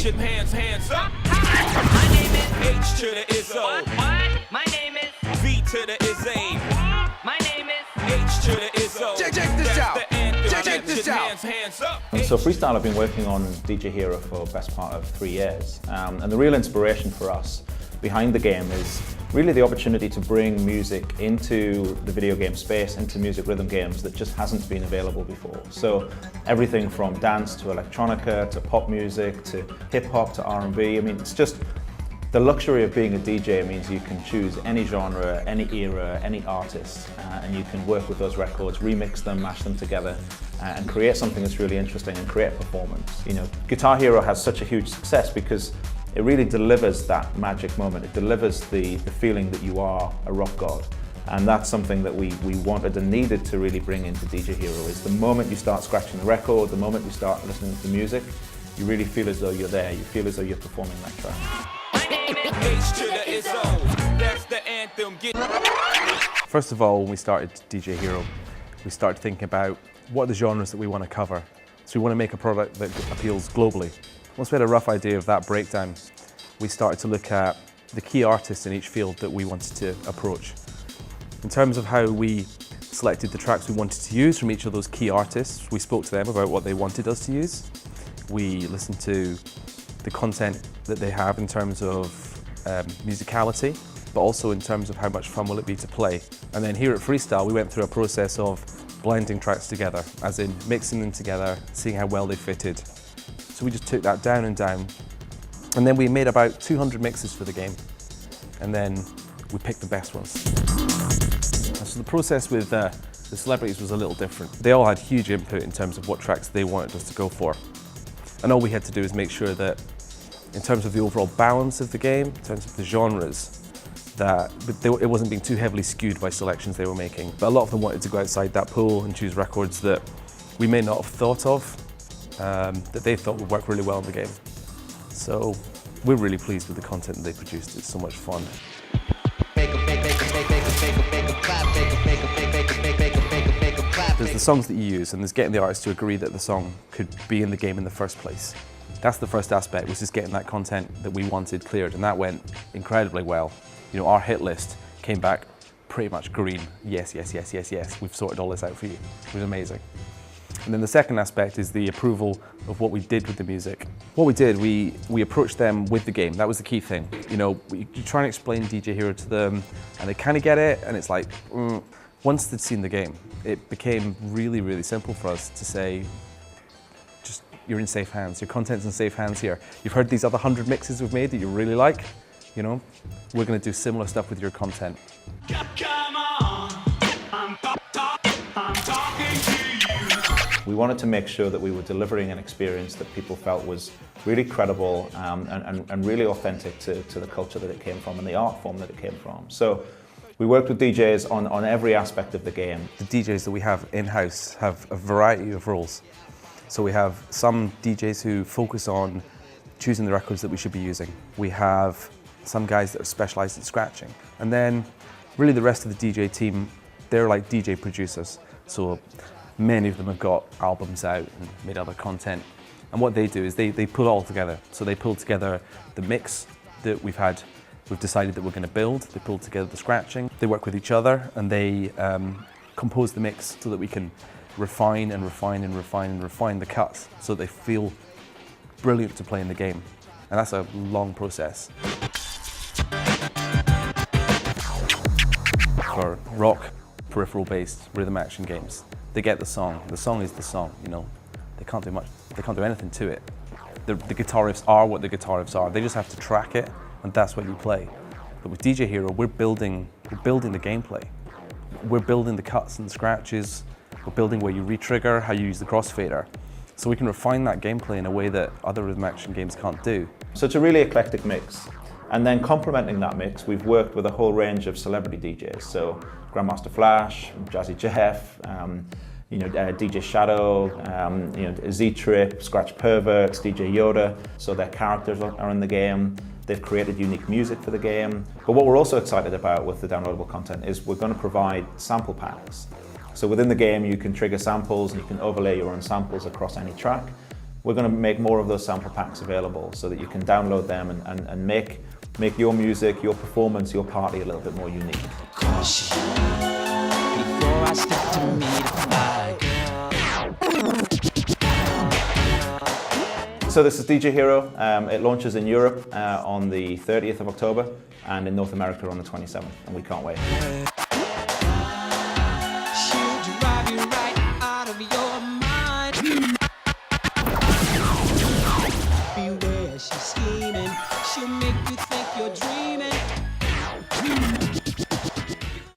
your hands up. My name is H to the Izzo. What? My name is V to the Izzy. My name is H to the Izzo. Check this out. Check this out. Hands up. So Freestyle have been working on DJ Hero for the best part of 3 years. And the real inspiration for us behind the game is really the opportunity to bring music into the video game space, into music rhythm games that just hasn't been available before. So everything from dance to electronica, to pop music, to hip hop, to R&B. I mean, it's just the luxury of being a DJ means you can choose any genre, any era, any artist, and you can work with those records, remix them, mash them together, and create something that's really interesting and create performance. You know, Guitar Hero has such a huge success because it really delivers that magic moment. It delivers the feeling that you are a rock god. And that's something that we wanted and needed to really bring into DJ Hero, is the moment you start scratching the record, the moment you start listening to the music, you really feel as though you're there, you feel as though you're performing that track. First of all, when we started DJ Hero, we started thinking about what are the genres that we want to cover. So we want to make a product that appeals globally. Once we had a rough idea of that breakdown, we started to look at the key artists in each field that we wanted to approach. In terms of how we selected the tracks we wanted to use from each of those key artists, we spoke to them about what they wanted us to use. We listened to the content that they have in terms of musicality, but also in terms of how much fun will it be to play. And then here at Freestyle, we went through a process of blending tracks together, as in mixing them together, seeing how well they fitted. So we just took that down, and then we made about 200 mixes for the game, and then we picked the best ones. So the process with the celebrities was a little different. They all had huge input in terms of what tracks they wanted us to go for. And all we had to do is make sure that in terms of the overall balance of the game, in terms of the genres, that it wasn't being too heavily skewed by selections they were making. But a lot of them wanted to go outside that pool and choose records that we may not have thought of, that they thought would work really well in the game. So we're really pleased with the content that they produced. It's so much fun. There's the songs that you use, and there's getting the artist to agree that the song could be in the game in the first place. That's the first aspect, was just getting that content that we wanted cleared, and that went incredibly well. You know, our hit list came back pretty much green. Yes, yes, yes, yes, yes. We've sorted all this out for you. It was amazing. And then the second aspect is the approval of what we did with the music. What we did, we approached them with the game. That was the key thing. You know, you try and explain DJ Hero to them, and they kind of get it, and it's like, once they'd seen the game, it became really, really simple for us to say, just, you're in safe hands. Your content's in safe hands here. You've heard these other 100 mixes we've made that you really like, you know? We're going to do similar stuff with your content. Come on, I'm talking to you. We wanted to make sure that we were delivering an experience that people felt was really credible and really authentic to the culture that it came from and the art form that it came from. So we worked with DJs on every aspect of the game. The DJs that we have in-house have a variety of roles. So we have some DJs who focus on choosing the records that we should be using. We have some guys that are specialized in scratching. And then really the rest of the DJ team, they're like DJ producers. So many of them have got albums out and made other content. And what they do is they pull it all together. So they pull together the mix that we've decided that we're going to build. They pull together the scratching. They work with each other, and they compose the mix so that we can refine and refine and refine and refine the cuts so that they feel brilliant to play in the game. And that's a long process. For rock, peripheral-based rhythm action games, they get the song. The song is the song, you know. They can't do much, they can't do anything to it. The guitar riffs are what the guitar riffs are. They just have to track it, and that's what you play. But with DJ Hero, we're building the gameplay. We're building the cuts and the scratches. We're building where you re-trigger, how you use the crossfader. So we can refine that gameplay in a way that other rhythm action games can't do. So it's a really eclectic mix. And then complementing that mix, we've worked with a whole range of celebrity DJs. So Grandmaster Flash, Jazzy Jeff, DJ Shadow, Z-Trip, Scratch Perverts, DJ Yoda. So their characters are in the game. They've created unique music for the game. But what we're also excited about with the downloadable content is we're going to provide sample packs. So within the game, you can trigger samples and you can overlay your own samples across any track. we're going to make more of those sample packs available so that you can download them and make your music, your performance, your party a little bit more unique. Caution, before I step to meet a fire. So this is DJ Hero. It launches in Europe on the 30th of October and in North America on the 27th, and we can't wait.